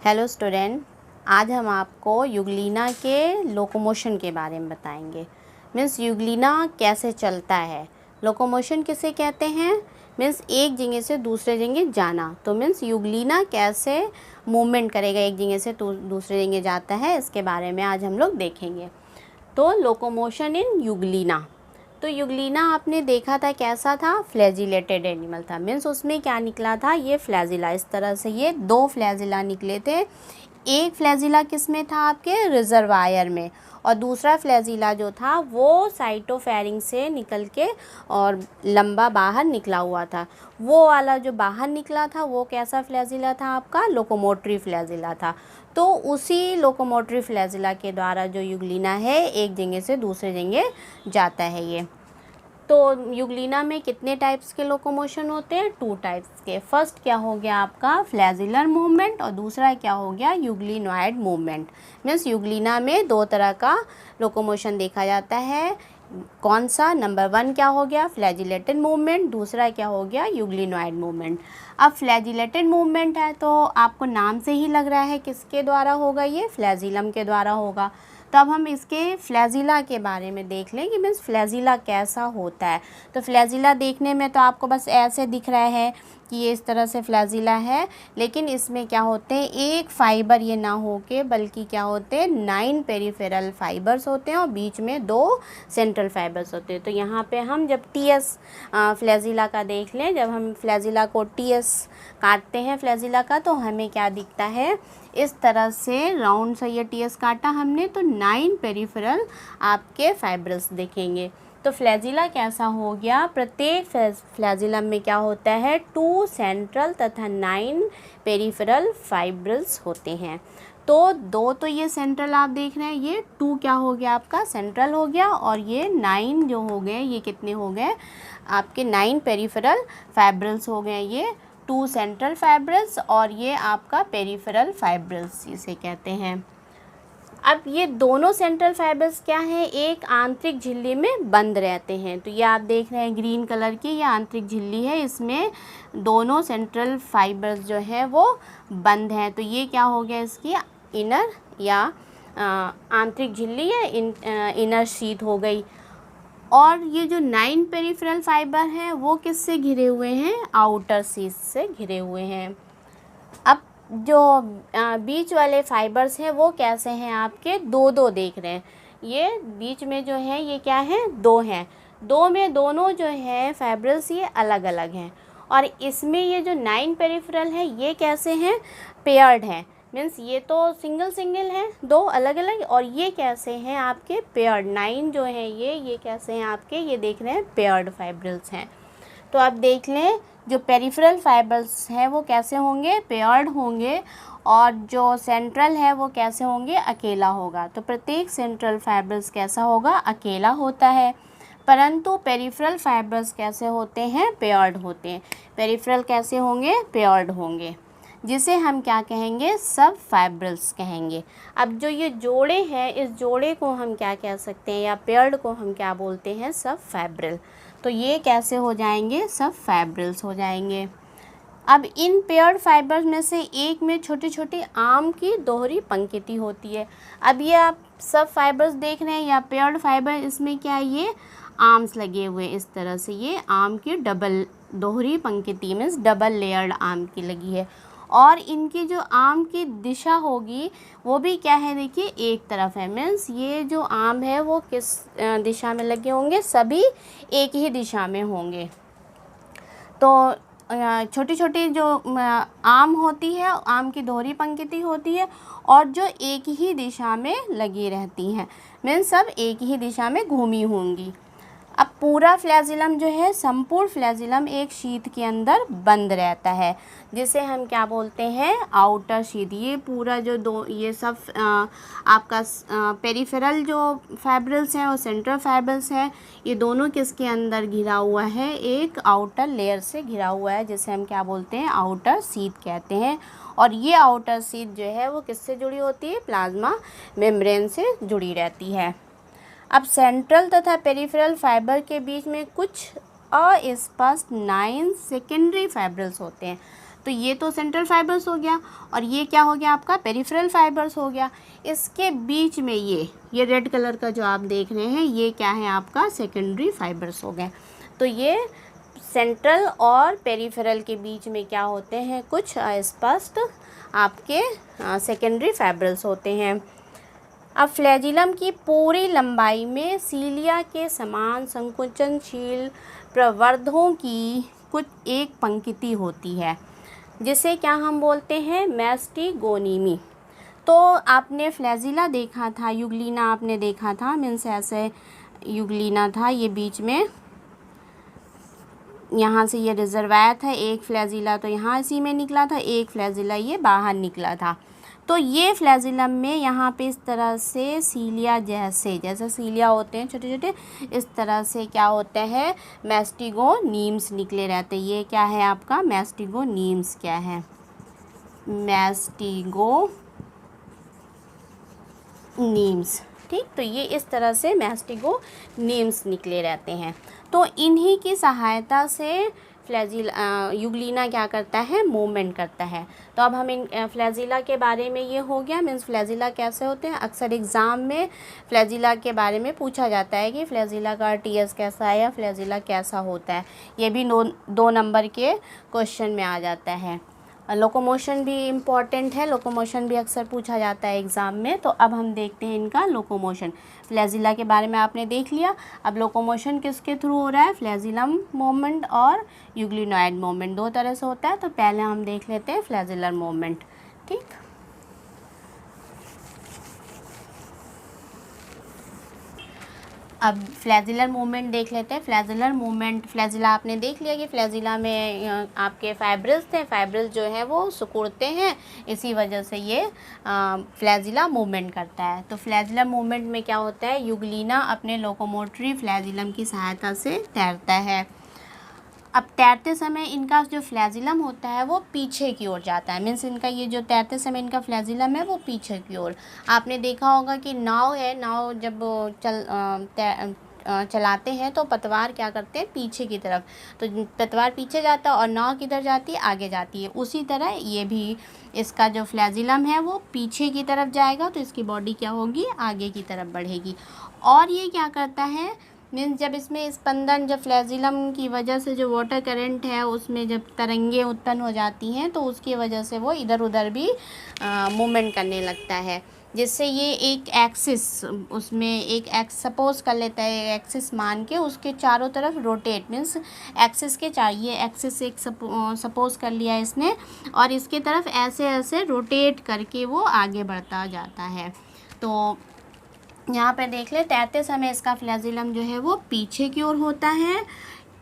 Hello student, आज हम आपको यूग्लिना के लोकोमोशन के बारे में बताएंगे। मीन्स यूग्लिना कैसे चलता है। लोकोमोशन किसे कहते हैं? मीन्स एक जगह से दूसरे जगह जाना। तो मीन्स यूग्लिना कैसे मूवमेंट करेगा, एक जगह से दूसरे जगह जाता है, इसके बारे में आज हम लोग देखेंगे। तो लोकोमोशन इन यूग्लिना। तो यूग्लिना आपने देखा था कैसा था? फ्लैजिलेटेड एनिमल था। मीन्स उसमें क्या निकला था? ये फ्लैजिला, इस तरह से ये दो फ्लैजिला निकले थे। एक फ्लैजिला किस में था? आपके रिजर्वायर में, और दूसरा फ्लैजिला जो था वो साइटोफेरिंग से निकल के और लंबा बाहर निकला हुआ था। वो वाला जो बाहर निकला था वो कैसा फ्लैजिला था? आपका लोकोमोटरी फ्लैजिला था। तो उसी लोकोमोटरी फ्लैजिला के द्वारा जो यूग्लिना है एक जगह से दूसरे जगह जाता है ये। तो यूग्लिना में कितने टाइप्स के लोकोमोशन होते हैं? 2 टाइप्स के। फर्स्ट क्या हो गया आपका? फ्लैजिलर मूवमेंट, और दूसरा क्या हो गया? Euglenoid movement. मीन्स यूग्लिना में 2 तरह का लोकोमोशन देखा जाता है। कौन सा? नंबर 1 क्या हो गया? Flagellated movement. दूसरा क्या हो गया? Euglenoid movement. अब फ्लैजिलेटेड मूवमेंट है तो आपको नाम से ही लग रहा है किसके द्वारा होगा? ये फ्लैजिलम के द्वारा होगा। तो अब हम इसके फ्लैजिला के बारे में देख लें कि मीन्स फ्लैजिला कैसा होता है। तो फ्लैजिला देखने में तो आपको बस ऐसे दिख रहा है कि ये इस तरह से फ्लैजिला है, लेकिन इसमें क्या होते हैं? एक फाइबर ये ना होके बल्कि क्या होते हैं? 9 पेरिफेरल फाइबर्स होते हैं और बीच में 2 सेंट्रल फाइबर्स होते हैं। तो यहाँ पे हम जब टीएस फ्लैजिला का देख लें, जब हम फ्लैजिला को टीएस काटते हैं फ्लैजिला का, तो हमें क्या दिखता है? इस तरह से राउंड सा ये टीएस काटा हमने तो 9 पेरिफेरल आपके फाइब्रस दिखेंगे। तो फ्लैजिला कैसा हो गया? प्रत्येक फ्लैजिलम में क्या होता है? 2 सेंट्रल तथा 9 पेरिफेरल फाइब्रल्स होते हैं। तो 2 तो ये सेंट्रल आप देख रहे हैं, ये 2 क्या हो गया आपका? सेंट्रल हो गया, और ये 9 जो हो गए, ये कितने हो गए? आपके 9 पेरिफेरल फाइब्रल्स हो गए। ये 2 सेंट्रल फाइब्रल्स और ये आपका पेरिफेरल फाइब्रल्स इसे कहते हैं। अब ये दोनों सेंट्रल फाइबर्स क्या हैं? एक आंतरिक झिल्ली में बंद रहते हैं। तो ये आप देख रहे हैं ग्रीन कलर की, ये आंतरिक झिल्ली है, इसमें दोनों सेंट्रल फाइबर्स जो है वो बंद हैं। तो ये क्या हो गया? इसकी इनर या आंतरिक झिल्ली या इनर शीथ हो गई। और ये जो 9 पेरिफेरल फाइबर हैं वो किससे घिरे हुए हैं? आउटर शीथ से घिरे हुए हैं। अब जो बीच वाले फाइबर्स हैं वो कैसे हैं? आपके 2-2 देख रहे हैं। ये बीच में जो है ये क्या है? 2 हैं। 2 में दोनों जो है फाइबर्स ये अलग अलग हैं। और इसमें ये जो 9 पेरिफेरल है ये कैसे हैं? पेयर्ड हैं। मीन्स ये तो सिंगल सिंगल हैं, 2 अलग अलग, और ये कैसे हैं? आपके पेयर्ड। 9 जो है ये कैसे हैं आपके? ये देख रहे हैं पेयर्ड फाइब्रल्स हैं। तो आप देख लें जो पेरिफेरल फाइबर्स हैं वो कैसे होंगे? पेयर्ड होंगे। और जो सेंट्रल है वो कैसे होंगे? अकेला होगा। तो प्रत्येक सेंट्रल फाइबर्स कैसा होगा? अकेला होता है। परंतु पेरिफेरल फाइबर्स कैसे होते हैं? पेयर्ड होते हैं। पेरिफेरल कैसे होंगे? पेयर्ड होंगे, जिसे हम क्या कहेंगे? सब फाइब्रल्स कहेंगे। अब जो ये जोड़े हैं, इस जोड़े को हम क्या कह सकते हैं? या पेयर्ड को हम क्या बोलते हैं? सब फाइब्रल। तो ये कैसे हो जाएंगे? सब फाइब्रल्स हो जाएंगे। अब इन पेयर्ड फाइबर्स में से एक में छोटी छोटी आम की दोहरी पंक्ति होती है। अब ये आप सब फाइबर्स देख रहे हैं या पेयर्ड फाइबर, इसमें क्या है? ये आर्म्स लगे हुए इस तरह से, ये आम की डबल दोहरी पंक्ति मीन्स डबल लेयर्ड आम की लगी है। और इनकी जो आम की दिशा होगी वो भी क्या है? देखिए एक तरफ है। मीन्स ये जो आम है वो किस दिशा में लगे होंगे? सभी एक ही दिशा में होंगे। तो छोटी छोटी जो आम होती है, आम की दोहरी पंक्ति होती है, और जो एक ही दिशा में लगी रहती हैं। मीन्स सब एक ही दिशा में घूमी होंगी। अब पूरा फ्लैजिलम जो है, संपूर्ण फ्लैजिलम एक शीथ के अंदर बंद रहता है, जिसे हम क्या बोलते हैं? Outer sheath. ये पूरा जो ये सब आपका पेरिफेरल जो फाइब्रल्स हैं और सेंट्रल फाइब्रल्स हैं, ये दोनों किसके अंदर घिरा हुआ है? एक आउटर लेयर से घिरा हुआ है, जिसे हम क्या बोलते हैं? आउटर शीथ कहते हैं। और ये आउटर शीथ जो है वो किससे जुड़ी होती है? प्लाज्मा मेम्ब्रेन से जुड़ी रहती है। अब सेंट्रल तथा पेरिफेरल फाइबर के बीच में कुछ अस्पष्ट 9 सेकेंडरी फाइब्रल्स होते हैं। तो ये तो सेंट्रल फाइबर्स हो गया और ये क्या हो गया आपका पेरिफेरल फाइबर्स हो गया। इसके बीच में ये रेड कलर का जो आप देख रहे हैं ये क्या है आपका सेकेंडरी फाइबर्स हो गए। तो ये सेंट्रल और पेरिफेरल के बीच में क्या होते हैं, कुछ अस्पष्ट आपके सेकेंडरी फाइबर्स होते हैं। अब फ्लैजिलम की पूरी लंबाई में सीलिया के समान संकुचनशील प्रवर्धों की कुछ एक पंक्ति होती है जिसे क्या हम बोलते हैं, मैस्टिगोनीमी। तो आपने फ्लैजिला देखा था, युगलिना आपने देखा था, मीन्स ऐसे युगलिना था, ये बीच में यहाँ से ये रिजर्वायर था, एक फ्लैजिला तो यहाँ इसी में निकला था, एक फ्लैजिला ये बाहर निकला था। तो ये फ्लैजिलम में यहाँ पे इस तरह से सीलिया जैसे सीलिया होते हैं छोटे छोटे, इस तरह से क्या होते हैं, मैस्टिगोनीम्स निकले रहते हैं। ये क्या है आपका मैस्टिगोनीम्स, क्या है मैस्टिगोनीम्स, ठीक। तो ये इस तरह से मैस्टिगोनीम्स निकले रहते हैं। तो इन्हीं की सहायता से युगलिना क्या करता है, मूवमेंट करता है। तो अब हम इन फ्लैजिला के बारे में ये हो गया, मीन्स फ्लैजिला कैसे होते हैं। अक्सर एग्ज़ाम में फ्लैजिला के बारे में पूछा जाता है कि फ्लैजिला का टीएस कैसा है या फ्लैजिला कैसा होता है, ये भी 2 नंबर के क्वेश्चन में आ जाता है। लोकोमोशन भी इम्पॉर्टेंट है, लोकोमोशन भी अक्सर पूछा जाता है एग्ज़ाम में। तो अब हम देखते हैं इनका लोकोमोशन। फ्लैजिला के बारे में आपने देख लिया, अब लोकोमोशन किसके थ्रू हो रहा है, फ्लैजिलम मूवमेंट और यूग्लिनॉइड मूवमेंट, 2 तरह से होता है। तो पहले हम देख लेते हैं फ्लैजिलर मूवमेंट, ठीक। अब फ्लैजिलर मूवमेंट देख लेते हैं। फ्लैजिलर मूवमेंट, फ्लैजिला आपने देख लिया कि फ्लैजिला में आपके फाइब्रिल्स थे, फाइब्रिल्स जो है वो सिकुड़ते हैं, इसी वजह से ये फ्लैजिला मूवमेंट करता है। तो फ्लैजिलर मूवमेंट में क्या होता है, युगलिना अपने लोकोमोटरी फ्लैजिलम की सहायता से तैरता है। अब तैरते समय इनका जो फ्लैजिलम होता है वो पीछे की ओर जाता है, मीन्स इनका ये जो तैरते समय इनका फ्लैजिलम है वो पीछे की ओर। आपने देखा होगा कि नाव है, नाव जब चलाते हैं तो पतवार क्या करते हैं, पीछे की तरफ, तो पतवार पीछे जाता है और नाव किधर जाती है, आगे जाती है। उसी तरह ये भी, इसका जो फ्लैजिलम है वो पीछे की तरफ जाएगा तो इसकी बॉडी क्या होगी, आगे की तरफ बढ़ेगी। और ये क्या करता है, मीन्स जब इसमें स्पंदन, जब फ्लैजिलम की वजह से जो वाटर करंट है उसमें जब तरंगे उत्पन्न हो जाती हैं तो उसकी वजह से वो इधर उधर भी मूवमेंट करने लगता है, जिससे ये एक एक्सिस, उसमें एक सपोज कर लेता है, एक्सिस मान के उसके चारों तरफ रोटेट, मीन्स एक्सिस के ये एक्सिस एक सपोज कर लिया इसने और इसके तरफ ऐसे ऐसे रोटेट करके वो आगे बढ़ता जाता है। तो यहाँ पे देख ले, तैरते समय इसका फ्लैजिलम जो है वो पीछे की ओर होता है,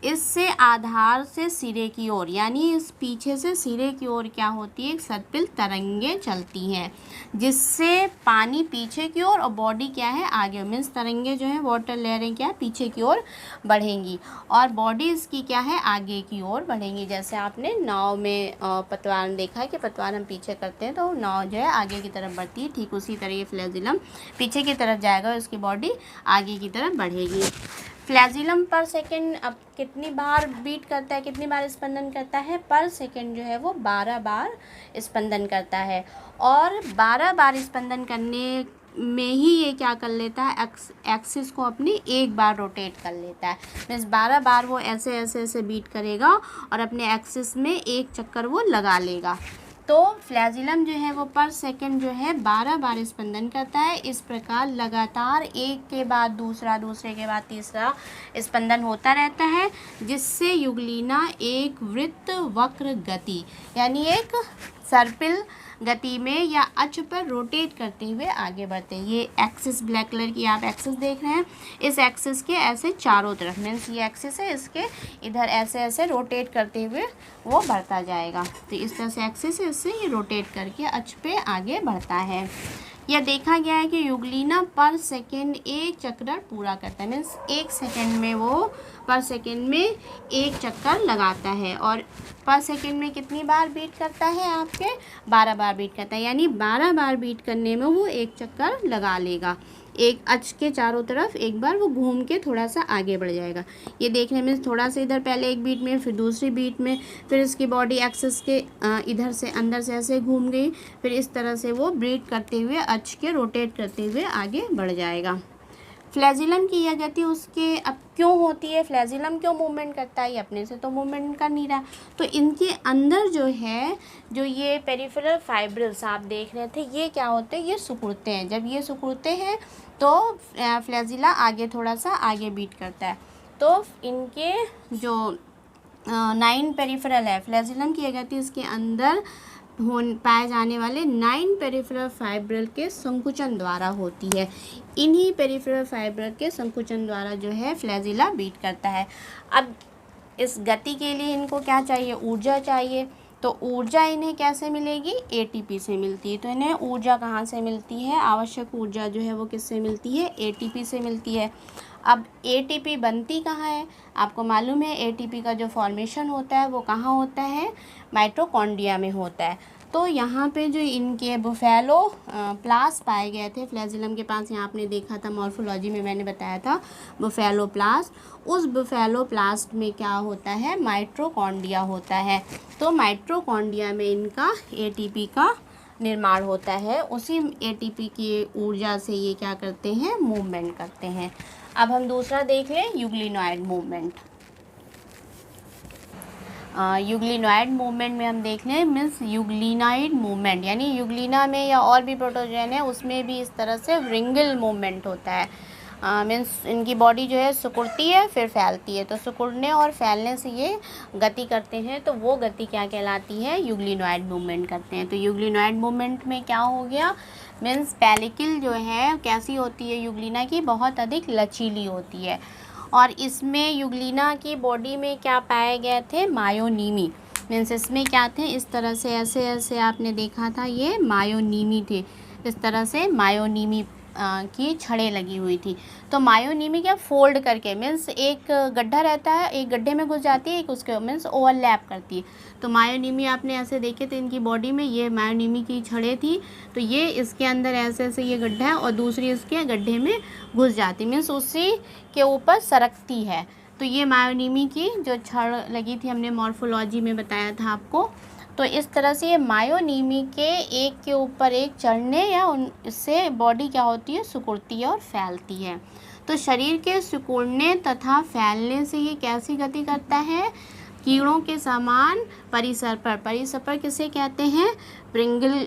इससे आधार से सिरे की ओर, यानी इस पीछे से सिरे की ओर क्या होती है, एक सर्पिल तरंगे चलती हैं, जिससे पानी पीछे की ओर और बॉडी क्या है, आगे, मीन्स तरंगे जो है वाटर लहरें क्या है, पीछे की ओर बढ़ेंगी और बॉडी इसकी क्या है, आगे की ओर बढ़ेंगी। जैसे आपने नाव में पतवार देखा है कि पतवार हम पीछे करते हैं तो नाव जो है आगे की तरफ बढ़ती है, ठीक उसी तरह ये फ्लैजिलम पीछे की तरफ जाएगा और इसकी बॉडी आगे की तरफ बढ़ेगी। फ्लैजिलम पर सेकेंड अब कितनी बार बीट करता है, कितनी बार स्पंदन करता है, पर सेकेंड जो है वो 12 बार स्पंदन करता है। और 12 बार स्पंदन करने में ही ये क्या कर लेता है, एक्सिस को अपनी एक बार रोटेट कर लेता है, मीन्स 12 बार वो ऐसे ऐसे ऐसे बीट करेगा और अपने एक्सिस में एक चक्कर वो लगा लेगा। तो फ्लैजिलम जो है वो पर सेकंड जो है 12 बार स्पंदन करता है। इस प्रकार लगातार एक के बाद दूसरा, दूसरे के बाद तीसरा स्पंदन होता रहता है, जिससे युगलिना एक वृत्त वक्र गति, यानी एक सर्पिल गति में या अक्ष पर रोटेट करते हुए आगे बढ़ते हैं। ये एक्सिस, ब्लैक कलर की आप एक्सिस देख रहे हैं, इस एक्सिस के ऐसे चारों तरफ, मीन्स ये एक्सिस है, इसके इधर ऐसे ऐसे रोटेट करते हुए वो बढ़ता जाएगा। तो इस तरह से एक्सिस है, इससे ये रोटेट करके अक्ष पे आगे बढ़ता है। यह देखा गया है कि युगलिना पर सेकेंड एक चक्कर पूरा करता है, मीन्स 1 सेकेंड में वो पर सेकेंड में एक चक्कर लगाता है। और पर सेकेंड में कितनी बार बीट करता है, आपके 12 बार बीट करता है, यानी 12 बार बीट करने में वो एक चक्कर लगा लेगा। एक अक्ष के चारों तरफ एक बार वो घूम के थोड़ा सा आगे बढ़ जाएगा। ये देखने में थोड़ा सा इधर पहले एक बीट में, फिर दूसरी बीट में, फिर इसकी बॉडी एक्सिस के इधर से अंदर से ऐसे घूम गई, फिर इस तरह से वो ब्रीड करते हुए अक्ष के रोटेट करते हुए आगे बढ़ जाएगा। फ्लैजिलम की यह गति उसके अब क्यों होती है, फ्लैजिलम क्यों मूवमेंट करता है, ये अपने से तो मूवमेंट कर नहीं रहा। तो इनके अंदर जो है, जो ये पेरिफेरल फाइब्रिल्स आप देख रहे थे, ये क्या होते हैं, ये सिकुड़ते हैं। जब ये सिकुड़ते हैं तो फ्लैजिला आगे थोड़ा सा आगे बीट करता है। तो इनके जो 9 पेरिफेरल है, फ्लैजिलम की यह गति इसके अंदर पाए जाने वाले 9 पेरिफेरल फाइब्रिल के संकुचन द्वारा होती है। इन्हीं पेरिफेरल फाइब्रिल के संकुचन द्वारा जो है फ्लैजिला बीट करता है। अब इस गति के लिए इनको क्या चाहिए, ऊर्जा चाहिए। तो ऊर्जा इन्हें कैसे मिलेगी, एटीपी से मिलती है। तो इन्हें ऊर्जा कहाँ से मिलती है, आवश्यक ऊर्जा जो है वो किससे मिलती है, एटीपी से मिलती है। अब एटीपी बनती कहाँ है, आपको मालूम है एटीपी का जो फॉर्मेशन होता है वो कहाँ होता है, माइटोकॉन्ड्रिया में होता है। तो यहाँ पे जो इनके बुफेलो प्लास्ट पाए गए थे फ्लैजिलम के पास, यहाँ आपने देखा था मॉर्फोलॉजी में मैंने बताया था बुफेलो प्लास्ट, उस बुफेलो प्लास्ट में क्या होता है, माइटोकॉन्ड्रिया होता है। तो माइटोकॉन्ड्रिया में इनका एटीपी का निर्माण होता है, उसी एटीपी की ऊर्जा से ये क्या करते हैं, मूवमेंट करते हैं। अब हम दूसरा देख लें, यूग्लिनॉइड मूवमेंट। यूग्लिनॉइड मूवमेंट में हम देख लें, मीन्स यूग्लिनाइड मूवमेंट, यानी यूग्लिना में या और भी प्रोटोजोन है उसमें भी इस तरह से रिंगल मूवमेंट होता है। मीन्स इनकी बॉडी जो है सिकुड़ती है फिर फैलती है, तो सिकुड़ने और फैलने से ये गति करते हैं, तो वो गति क्या कहलाती है, यूग्लिनॉइड मूवमेंट करते हैं। तो यूग्लिनॉइड मूवमेंट में क्या हो गया, मीन्स पेलिकल जो है कैसी होती है यूग्लिना की, बहुत अधिक लचीली होती है। और इसमें यूग्लिना की बॉडी में क्या पाए गए थे, मायोनीमी, मीन्स इसमें क्या थे, इस तरह से ऐसे ऐसे आपने देखा था, ये मायोनीमी थे, इस तरह से मायोनीमी की छड़ें लगी हुई थी। तो मायोनीमी क्या, फोल्ड करके, मीन्स एक गड्ढा रहता है, एक गड्ढे में घुस जाती है, एक उसके मीन्स ओवरलैप करती है। तो मायोनीमी आपने ऐसे देखे थे इनकी बॉडी में, ये मायोनीमी की छड़ें थी, तो ये इसके अंदर ऐसे ऐसे ये गड्ढा है और दूसरी इसके गड्ढे में घुस जाती, मीन्स उसी के ऊपर सरकती है। तो ये मायोनीमी की जो छड़ लगी थी, हमने मॉर्फोलॉजी में बताया था आपको। तो इस तरह से ये मायोनीमी के एक के ऊपर एक चढ़ने या इससे बॉडी क्या होती है, सिकुड़ती है और फैलती है। तो शरीर के सिकुड़ने तथा फैलने से ये कैसी गति करता है, कीड़ों के समान परिसर पर, परिसर पर किसे कहते हैं, रिंगल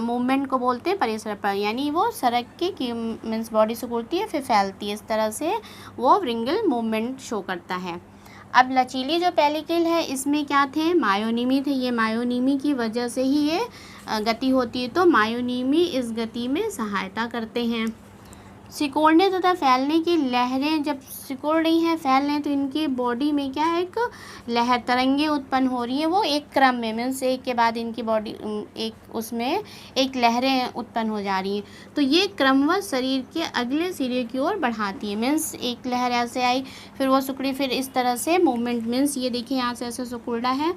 मूवमेंट को बोलते हैं परिसर पर, यानी वो सरक के मीन्स बॉडी सिकुड़ती है फिर फैलती है, इस तरह से वो रिंगल मूवमेंट शो करता है। अब लचीली जो पेलिकल है इसमें क्या थे, मायोनीमी थे, ये मायोनीमी की वजह से ही ये गति होती है। तो मायोनीमी इस गति में सहायता करते हैं। सिकुड़ने तथा फैलने की लहरें जब सिकुड़ रही हैं, फैल रही हैं, तो इनकी बॉडी में क्या है, एक लहर, तरंगे उत्पन्न हो रही हैं, वो एक क्रम में, मीन्स एक के बाद इनकी बॉडी एक उसमें एक लहरें उत्पन्न हो जा रही हैं। तो ये क्रमवश शरीर के अगले सिरे की ओर बढ़ाती है, मीन्स एक लहर ऐसे आई फिर वो सिकुड़ी, फिर इस तरह से मूवमेंट, मीन्स ये देखिए यहाँ से ऐसे सिकुड़ा है,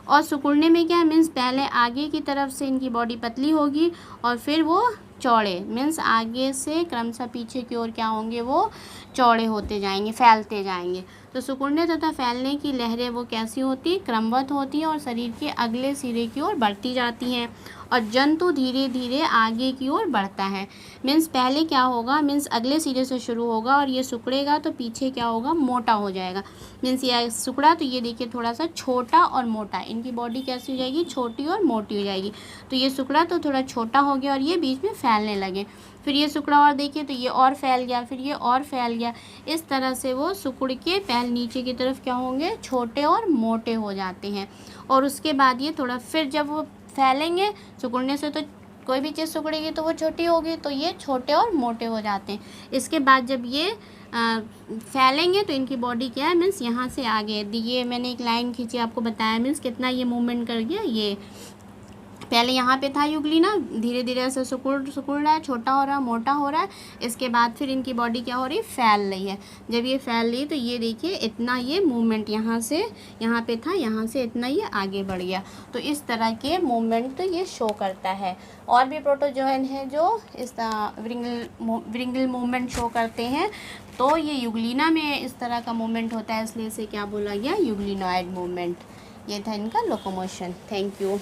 और सिकुड़ने में क्या है, मीन्स पहले आगे की तरफ से इनकी बॉडी पतली होगी और फिर वो चौड़े, मीन्स आगे से क्रमशः पीछे की ओर क्या होंगे, वो चौड़े होते जाएंगे, फैलते जाएंगे। तो सिकुड़ने तथा फैलने की लहरें वो कैसी होती, क्रमबद्ध होती हैं और शरीर के अगले सिरे की ओर बढ़ती जाती हैं, और जंतु धीरे धीरे आगे की ओर बढ़ता है। मीन्स पहले क्या होगा, मीन्स अगले सिरे से शुरू होगा और ये सिकुड़ेगा तो पीछे क्या होगा, मोटा हो जाएगा। मीन्स ये सिकुड़ा तो ये देखिए थोड़ा सा छोटा और मोटा, इनकी बॉडी कैसी हो जाएगी, छोटी और मोटी हो जाएगी। तो ये सिकुड़ा तो थोड़ा छोटा हो गया और ये बीच में फैलने लगे, फिर ये सिकुड़ा और देखिए तो ये और फैल गया, फिर ये और फैल गया, इस तरह से वो सिकुड़ के पहले नीचे की तरफ क्या होंगे, छोटे और मोटे हो जाते हैं। और उसके बाद ये थोड़ा फिर जब वो फैलेंगे, सिकुड़ने से तो कोई भी चीज़ सिकुड़ेगी तो वो छोटी होगी, तो ये छोटे और मोटे हो जाते हैं। इसके बाद जब ये फैलेंगे तो इनकी बॉडी क्या है, मीन्स यहाँ से आगे, ये मैंने एक लाइन खींची आपको बताया, मीन्स कितना ये मूवमेंट कर गया, ये पहले यहाँ पे था यूग्लिना, धीरे धीरे ऐसे सिकुड़ रहा है, छोटा हो रहा है, मोटा हो रहा है। इसके बाद फिर इनकी बॉडी क्या हो रही है, फैल रही है। जब ये फैल रही है तो ये देखिए इतना ये मूवमेंट यहाँ से यहाँ पे था, यहाँ से इतना ये आगे बढ़ गया। तो इस तरह के मूवमेंट ये शो करता है। और भी प्रोटोजोएन है जो इस विरिंगल मूवमेंट शो करते हैं। तो ये यूग्लिना में इस तरह का मूवमेंट होता है, इसलिए इसे क्या बोला गया, यूग्लिनॉइड मूवमेंट। ये था इनका लोकोमोशन। Thank you.